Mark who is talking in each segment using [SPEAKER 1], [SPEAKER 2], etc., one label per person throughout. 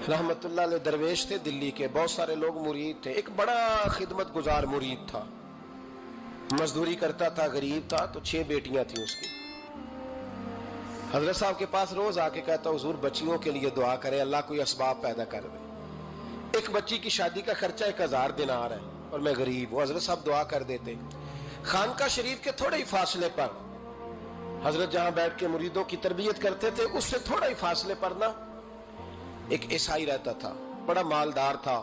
[SPEAKER 1] رحمت اللہ علیہ درویش تھے دلی کے، بہت سارے لوگ مرید تھے. ایک بڑا خدمت گزار مرید تھا، مزدوری کرتا تھا، غریب تھا. تو 6 بیٹیاں تھیں اس کی. حضرت صاحب کے پاس روز آ کے کہتا حضور بچیوں کے لیے دعا کرے، اللہ کوئی اسباب پیدا کر دے. ایک بچی کی شادی کا خرچہ 1000 دینار ہے اور میں غریب ہوں. حضرت صاحب دعا کر دیتے. خانقاہ شریف کے تھوڑے ہی فاصلے پر حضرت جہاں بیٹھ کے مریدوں کی تربیت کرتے تھے، اس سے تھوڑا ہی فاصلے پر نا ایک عیسائی رہتا تھا، بڑا مالدار تھا،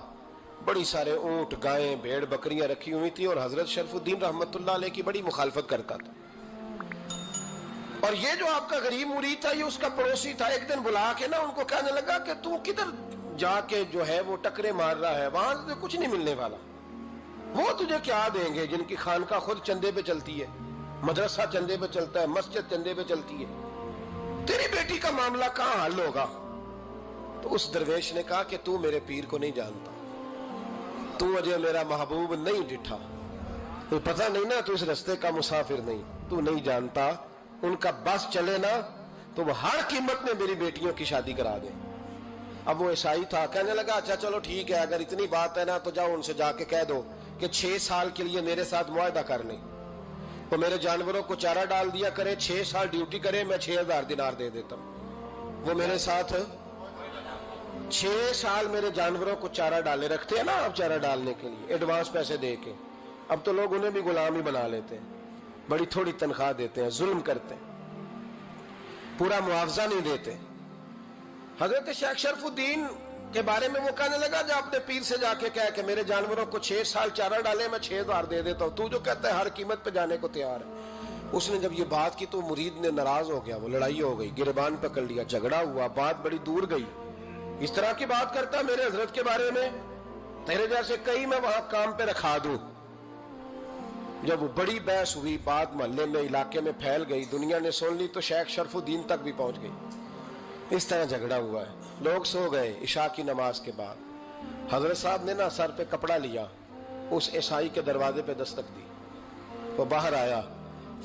[SPEAKER 1] بڑی سارے اونٹ، گائیں، بھیڑ، بکریاں رکھی ہوئی تھی، اور حضرت شرف الدین رحمت اللہ علیہ کی بڑی مخالفت کرتا تھا. اور یہ جو آپ کا غریب مرید تھا، یہ اس کا پڑوسی تھا. ایک دن بلا کے نا ان کو کہنے لگا کہ تو کدھر جا کے جو ہے وہ ٹکرے مار رہا ہے، وہاں سے کچھ نہیں ملنے والا. وہ تجھے کیا دیں گے جن کی خانقاہ خود چندے پہ چلتی ہے، مدرسہ چندے پہ چلتا ہے، مسجد چندے پہ چلتی ہے، تیری بیٹی کا معاملہ کہاں حل ہوگا؟ تو اس درویش نے کہا کہ تو میرے پیر کو نہیں جانتا، تو مجھے میرا محبوب نہیں ڈٹھا، تو پتہ نہیں نا، تو اس رستے کا مسافر نہیں، تو نہیں جانتا. ان کا بس چلے نا تو وہ ہر قیمت میں میری بیٹیوں کی شادی کرا دیں. اب وہ عیسائی تھا، کہنے لگا اچھا چلو ٹھیک ہے، اگر اتنی بات ہے نا تو جاؤ ان سے جا کے کہہ دو کہ 6 سال کے لیے میرے ساتھ معاہدہ کر لیں. وہ میرے جانوروں کو چارہ ڈال دیا کرے، 6 سال ڈیوٹی کرے، میں 6000 دینار دے دیتا ہوں. وہ میرے ساتھ 6 سال میرے جانوروں کو چارہ ڈالے رکھتے ہیں نا آپ، چارہ ڈالنے کے لیے ایڈوانس پیسے دے کے. اب تو لوگ انہیں بھی غلام ہی بنا لیتے ہیں، بڑی تھوڑی تنخواہ دیتے ہیں، ظلم کرتے ہیں، پورا معاوضہ نہیں دیتے. حضرت شیخ شرف الدین کے بارے میں وہ کہنے لگا جا اپنے پیر سے جا کے کہہ کہ میرے جانوروں کو 6 سال چارہ ڈالے، میں 6000 دے دیتا ہوں، تو جو کہتا ہے ہر قیمت پہ جانے کو تیار ہے. اس نے جب یہ بات کی تو مرید نے ناراض ہو گیا، وہ لڑائی ہو گئی، گریبان پکڑ لیا، جھگڑا ہوا، بات بڑی دور گئی. اس طرح کی بات کرتا ہے میرے حضرت کے بارے میں، تیرے جیسے کئی میں وہاں کام پہ رکھا دوں. جب وہ بڑی بحث ہوئی، بات محلے میں، علاقے میں پھیل گئی، دنیا نے سن لی، تو شیخ شرف الدین تک بھی پہنچ گئی. اس طرح جھگڑا ہوا ہے. لوگ سو گئے عشاء کی نماز کے بعد. حضرت صاحب نے نا سر پہ کپڑا لیا، اس عیسائی کے دروازے پہ دستک دی. وہ باہر آیا،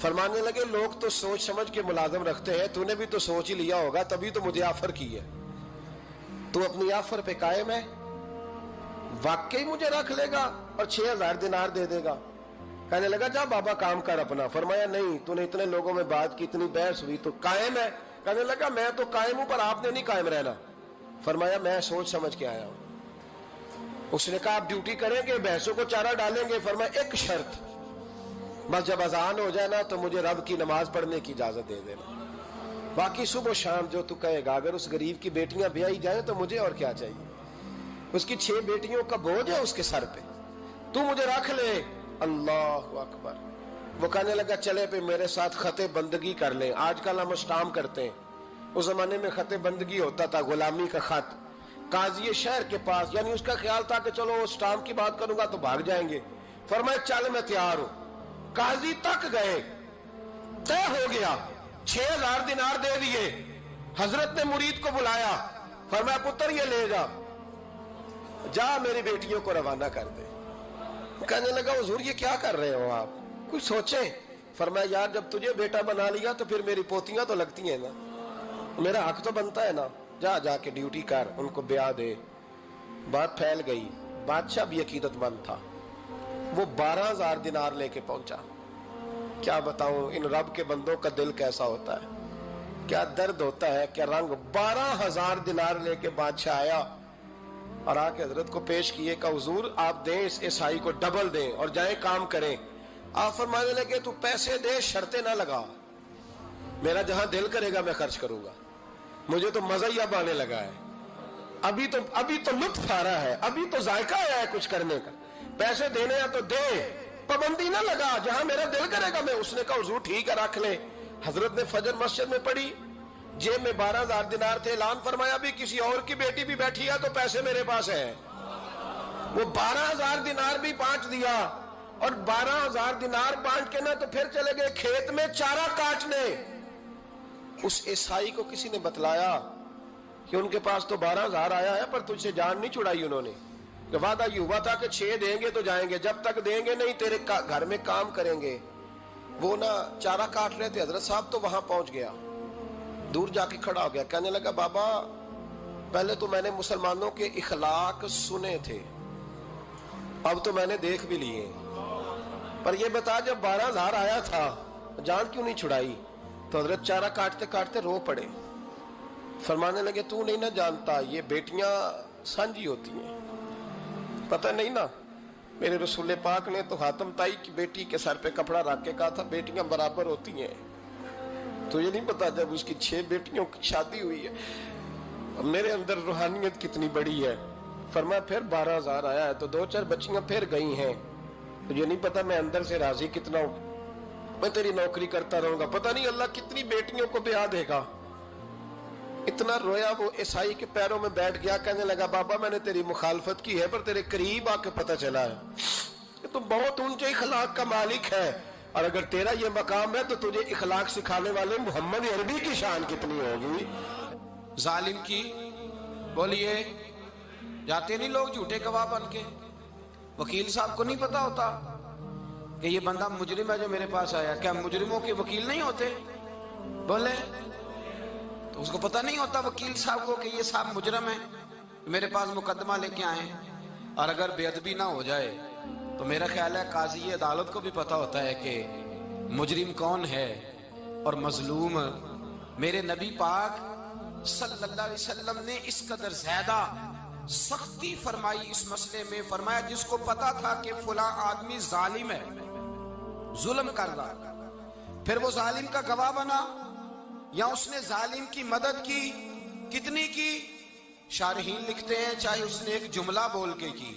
[SPEAKER 1] فرمانے لگے لوگ تو سوچ سمجھ کے ملازم رکھتے ہیں، تو نے بھی تو سوچ ہی لیا ہوگا، تبھی تو مجھے آفر کی ہے. تو اپنی آفر پہ قائم ہے؟ واقعی مجھے رکھ لے گا اور 6000 دینار دے دے گا؟ کہنے لگا جا بابا کام کر اپنا. فرمایا نہیں، تو نے اتنے لوگوں میں بات کی، اتنی بحث ہوئی، تو قائم ہے؟ کہنے لگا میں تو قائم ہوں، پر آپ نے نہیں قائم رہنا. فرمایا میں سوچ سمجھ کے آیا ہوں. اس نے کہا آپ ڈیوٹی کریں گے، بحثوں کو چارہ ڈالیں گے؟ فرمایا ایک شرط، بس جب اذان ہو جائے نا تو مجھے رب کی نماز پڑھنے کی اجازت دے دینا، باقی صبح و شام جو تو کہے گا. اگر اس غریب کی بیٹیاں بیائی جائیں تو مجھے اور کیا چاہیے؟ اس کی 6 بیٹیوں کا بوجھ ہے اس کے سر پہ، تو مجھے رکھ لے. اللہ اکبر. وہ کہنے لگا چلے پہ میرے ساتھ خط بندگی کر لیں. آج کل ہم اسٹام کرتے ہیں، اس زمانے میں خط بندگی ہوتا تھا، غلامی کا خط. قاضی شہر کے پاس، یعنی اس کا خیال تھا کہ چلو اسٹام کی بات کروں گا تو بھاگ جائیں گے. فرمایا چل میں تیار ہوں. قاضی تک گئے، طے ہو گیا، 6000 دینار دے دیے. حضرت نے مرید کو بلایا، فرمایا پتر یہ لے جا میری بیٹیوں کو روانہ کر دے. کہنے لگا حضور یہ کیا کر رہے ہو آپ، کچھ سوچیں. فرمایا یار جب تجھے بیٹا بنا لیا تو پھر میری پوتیاں تو لگتی ہیں نا، میرا حق تو بنتا ہے نا. جا کے ڈیوٹی کر، ان کو بیاہ دے. بات پھیل گئی. بادشاہ بھی عقیدت مند تھا، وہ 12000 دینار لے کے پہنچا. کیا بتاؤں ان رب کے بندوں کا دل کیسا ہوتا ہے، کیا درد ہوتا ہے، کیا رنگ. 12000 دینار لے کے بادشاہ آیا اور آ کے حضرت کو پیش کیے کہ حضور آپ دیں اس عیسائی کو ڈبل دیں اور جائیں کام کریں. آپ فرمانے لگے تو پیسے دے، شرطیں نہ لگا، میرا جہاں دل کرے گا میں خرچ کروں گا. مجھے تو مزہ ہی اب آنے لگا ہے، ابھی تو لطف آ رہا ہے، ابھی تو ذائقہ آیا ہے کچھ کرنے کا. پیسے دینے ہیں تو دے، پابندی نہ لگا، جہاں میرا دل کرے گا میں. اس نے کہا حضور ٹھیک ہے رکھ لے. حضرت نے فجر مسجد میں پڑھی، جیب میں 12000 دینار تھے. اعلان فرمایا بھی کسی اور کی بیٹی بھی بیٹھی ہے تو پیسے میرے پاس ہیں. وہ 12000 دینار بھی بانٹ دیا، اور 12000 دینار بانٹ کے نا تو پھر چلے گئے کھیت میں چارہ کاٹنے. اس عیسائی کو کسی نے بتلایا کہ ان کے پاس تو 12000 آیا ہے، پر تجھ سے جان نہیں چھڑائی انہوں نے. کہ وعدہ یہ ہوا تھا کہ 6 دیں گے تو جائیں گے، جب تک دیں گے نہیں تیرے گھر میں کام کریں گے. وہ نا چارہ کاٹ رہے تھے. حضرت صاحب تو وہاں پہنچ گیا، دور جا کے کھڑا ہو گیا، کہنے لگا بابا پہلے تو میں نے مسلمانوں کے اخلاق سنے تھے، اب تو میں نے دیکھ بھی لیے. پر یہ بتا جب 12,000 آیا تھا جان کیوں نہیں چھڑائی؟ تو حضرت چارہ کاٹتے کاٹتے رو پڑے. فرمانے لگے تو نہیں نہ جانتا یہ بیٹیاں سانجی ہوتی ہیں، پتہ نہیں نا. میرے رسول پاک نے تو حاتم تائی کی بیٹی کے سر پہ کپڑا رکھ کے کہا تھا بیٹیاں برابر ہوتی ہیں. تو یہ نہیں پتا جب اس کی 6 بیٹیوں کی شادی ہوئی ہے میرے اندر روحانیت کتنی بڑی ہے. فرمایا پھر 12,000 آیا ہے تو 2-4 بچیاں پھر گئی ہیں. تو یہ نہیں پتا میں اندر سے راضی کتنا ہوں، میں تیری نوکری کرتا رہوں گا، پتہ نہیں اللہ کتنی بیٹیوں کو بیاہ دے گا. اتنا رویا وہ عیسائی کے پیروں میں بیٹھ گیا، کہنے لگا بابا میں نے تیری مخالفت کی ہے پر تیرے قریب آ کے پتہ چلا ہے کہ تو بہت اونچے اخلاق کا مالک ہے، اور اگر تیرا یہ مقام ہے تو تجھے اخلاق سکھانے والے محمد عربی کی شان کتنی ہوگی.
[SPEAKER 2] ظالم کی بولیے جاتے نہیں لوگ جھوٹے گواہ بن کے. وکیل صاحب کو نہیں پتا ہوتا کہ یہ بندہ مجرم ہے جو میرے پاس آیا؟ کیا مجرموں کے وکیل نہیں ہوتے؟ بولے تو اس کو پتہ نہیں ہوتا وکیل صاحب کو کہ یہ صاحب مجرم ہے میرے پاس مقدمہ لے کے آئے. اور اگر بے ادبی نہ ہو جائے تو میرا خیال ہے قاضی عدالت کو بھی پتہ ہوتا ہے کہ مجرم کون ہے اور مظلوم. میرے نبی پاک صلی اللہ علیہ وسلم نے اس قدر زیادہ سختی فرمائی اس مسئلے میں. فرمایا جس کو پتا تھا کہ فلاں آدمی ظالم ہے، ظلم کر رہا، پھر وہ ظالم کا گواہ بنا یا اس نے ظالم کی مدد کی، کتنی کی؟ شارحین لکھتے ہیں چاہے اس نے ایک جملہ بول کے کی،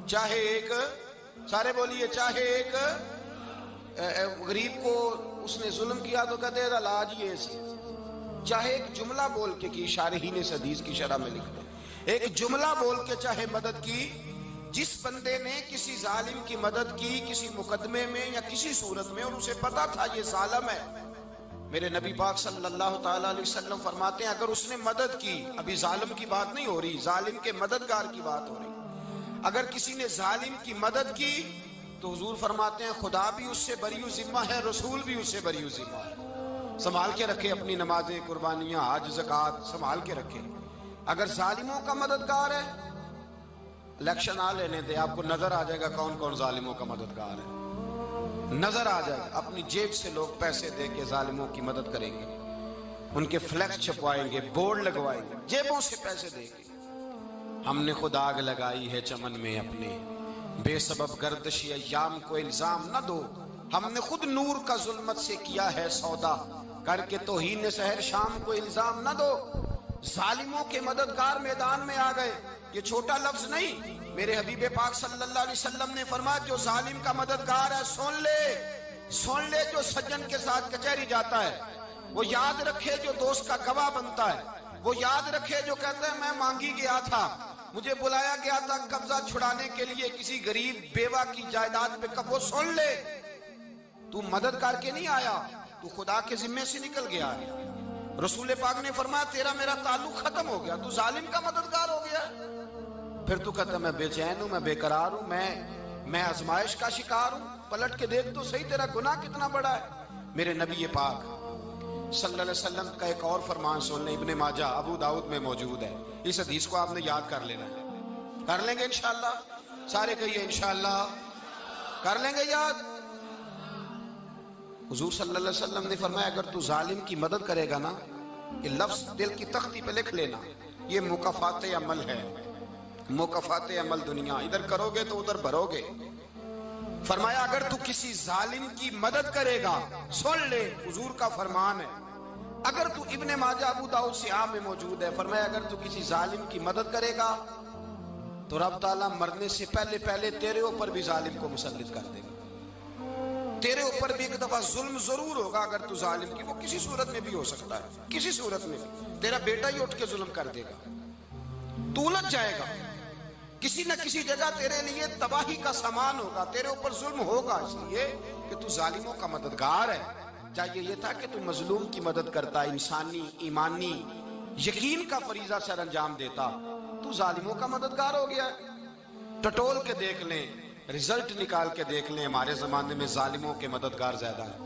[SPEAKER 2] چاہے ایک، سارے بولیے، چاہے ایک غریب کو اس نے ظلم کیا تو کہتے ہیں علاج یہ سی، چاہے ایک جملہ بول کے کی. شارحین اس حدیث کی شرح میں لکھتے ہیں ایک جملہ بول کے چاہے مدد کی. جس بندے نے کسی ظالم کی مدد کی کسی مقدمے میں یا کسی صورت میں اور اسے پتا تھا یہ ظالم ہے، میرے نبی پاک صلی اللہ تعالی علیہ وسلم فرماتے ہیں اگر اس نے مدد کی، ابھی ظالم کی بات نہیں ہو رہی، ظالم کے مددگار کی بات ہو رہی، اگر کسی نے ظالم کی مدد کی تو حضور فرماتے ہیں خدا بھی اس سے بری ذمہ ہے، رسول بھی اس سے بری ذمہ ہے. سنبھال کے رکھے اپنی نمازیں، قربانیاں، حج، زکوٰۃ سنبھال کے رکھے. اگر ظالموں کا مددگار ہے، الیکشن آ لینے دے، آپ کو نظر آ جائے گا کون کون ظالموں کا مددگار ہے، نظر آ جائے گا. اپنی جیب سے لوگ پیسے دے کے ظالموں کی مدد کریں گے، ان کے فلیکس چھپوائیں گے، بورڈ لگوائیں گے، جیبوں سے پیسے دے گے. ہم نے خود آگ لگائی ہے چمن میں اپنے، بے سبب گردشی ایام کو الزام نہ دو، ہم نے خود نور کا ظلمت سے کیا ہے سودا، کر کے توہین سحر شام کو الزام نہ دو. ظالموں کے مددگار میدان میں آ گئے، یہ چھوٹا لفظ نہیں. میرے حبیب پاک صلی اللہ علیہ وسلم نے فرمایا جو ظالم کا مددگار ہے سن لے جو سجن کے ساتھ کچہری جاتا ہے، وہ یاد رکھے جو دوست کا گواہ بنتا ہے، وہ یاد رکھے جو کہتا ہے میں مانگی گیا تھا، مجھے بلایا گیا تھا قبضہ چھڑانے کے لیے کسی غریب بیوہ کی جائیداد پہ، وہ سن لے تو مدد کر کے نہیں آیا، تو خدا کے ذمے سے نکل گیا ہے. رسول پاک نے فرمایا تیرا میرا تعلق ختم ہو گیا، تو ظالم کا مددگار ہو گیا. پھر تو کہتا میں بے چین ہوں، میں بے قرار ہوں، میں آزمائش کا شکار ہوں. پلٹ کے دیکھ تو صحیح تیرا گناہ کتنا بڑا ہے. میرے نبی پاک صلی اللہ علیہ وسلم کا ایک اور فرمان سن لیں، ابن ماجہ ابو داؤد میں موجود ہے. اس حدیث کو آپ نے یاد کر لینا ہے، کر لیں گے انشاءاللہ، سارے کہیے انشاءاللہ کر لیں گے یاد. حضور صلی اللہ علیہ وسلم نے فرمایا اگر تو ظالم کی مدد کرے گا نا، یہ لفظ دل کی تختی پہ لکھ لینا، یہ مکافات عمل ہے، مکافات عمل دنیا، ادھر کرو گے تو ادھر بھرو گے. فرمایا اگر تو کسی ظالم کی مدد کرے گا، سن لے حضور کا فرمان ہے، اگر تو ابن ماجہ ابو داؤد سیاہ میں موجود ہے، فرمایا اگر تو کسی ظالم کی مدد کرے گا تو رب تعالیٰ مرنے سے پہلے تیرے اوپر بھی ظالم کو مسلط کر دے گا. تیرے اوپر بھی ایک دفعہ ظلم ضرور ہوگا اگر تو ظالم کی، وہ کسی صورت میں بھی ہو سکتا ہے، کسی صورت میں بھی تیرا بیٹا ہی اٹھ کے ظلم کر دے گا، تو الجھ جائے گا، کسی نہ کسی جگہ تیرے لیے تباہی کا سامان ہوگا، تیرے اوپر ظلم ہوگا، اس لیے کہ تو ظالموں کا مددگار ہے. چاہیے یہ تھا کہ تو مظلوم کی مدد کرتا، انسانی ایمانی یقین کا فریضہ سر انجام دیتا، تو ظالموں کا مددگار ہو گیا. ٹٹول کے دیکھ لیں، رزلٹ نکال کے دیکھ لیں، ہمارے زمانے میں ظالموں کے مددگار زیادہ ہیں.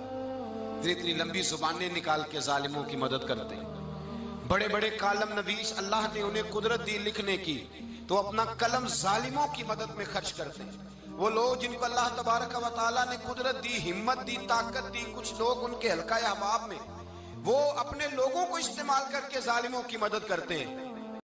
[SPEAKER 2] اتنی لمبی زبانیں نکال کے ظالموں کی مدد کرتے ہیں. بڑے بڑے کالم نویس اللہ نے انہیں قدرت دی لکھنے کی، تو اپنا قلم ظالموں کی مدد میں خرچ کرتے ہیں۔ وہ لوگ جن کو اللہ تبارک و تعالیٰ نے قدرت دی، ہمت دی، طاقت دی، کچھ لوگ ان کے حلقہ احباب میں وہ اپنے لوگوں کو استعمال کر کے ظالموں کی مدد کرتے ہیں۔